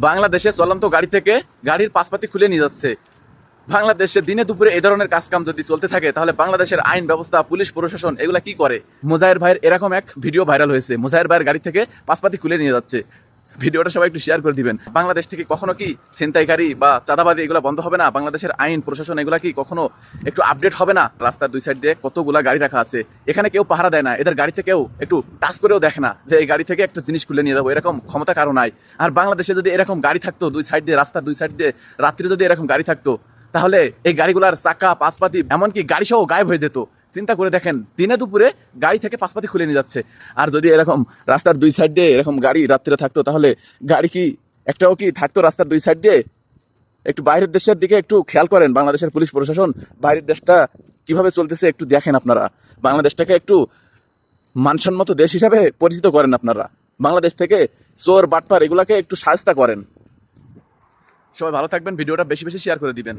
বাংলাদেশে চলন্ত গাড়ি থেকে গাড়ির পাশপাতি খুলে নিয়ে যাচ্ছে। বাংলাদেশে দিনে দুপুরে এই ধরনের কাজকাম যদি চলতে থাকে তাহলে বাংলাদেশের আইন ব্যবস্থা, পুলিশ প্রশাসন এগুলা কি করে? মুজাহির ভাইয়ের এরকম এক ভিডিও ভাইরাল হয়েছে। মুজাহির ভাইয়ের গাড়ি থেকে পাশপাতি খুলে নিয়ে যাচ্ছে। ভিডিওটা সবাই একটু শেয়ার করে দিবেন। বাংলাদেশ থেকে কখনো কি ছিনতাইকারী বা চাঁদাবাজি এগুলো বন্ধ হবে না? বাংলাদেশের আইন প্রশাসন এগুলা কি কখনো একটু আপডেট হবে না? রাস্তার দুই সাইড দিয়ে কতগুলা গাড়ি রাখা আছে, এখানে কেউ পাহারা দেয় না। এদের গাড়ি থেকেও একটু টাচ করেও দেখে না যে এই গাড়ি থেকে একটা জিনিস খুলে নিয়ে যাবো, এরকম ক্ষমতা কারো নাই। আর বাংলাদেশে যদি এরকম গাড়ি থাকতো দুই সাইড দিয়ে, রাস্তার দুই সাইড দিয়ে রাত্রে যদি এরকম গাড়ি থাকতো, তাহলে এই গাড়িগুলার চাকা, পাশপাতি, এমনকি গাড়ি সহ গায়েব হয়ে যেত। চিন্তা করে দেখেন, দিনে দুপুরে গাড়ি থেকে পাশপাতি খুলে নিয়ে যাচ্ছে। আর যদি এরকম রাস্তার দুই সাইড দিয়ে এরকম গাড়ি রাত্রে থাকতো, তাহলে গাড়ি কি একটাও কি থাকতো রাস্তার দুই সাইড দিয়ে? একটু বাইরের দেশের দিকে একটু খেয়াল করেন। বাংলাদেশের পুলিশ প্রশাসন বাইরের দেশটা কিভাবে চলতেছে একটু দেখেন আপনারা। বাংলাদেশটাকে একটু মানসম্মত দেশ হিসাবে পরিচিত করেন আপনারা। বাংলাদেশ থেকে চোর, বাটপার এগুলাকে একটু শায়েস্তা করেন। সবাই ভালো থাকবেন, ভিডিওটা বেশি বেশি শেয়ার করে দিবেন।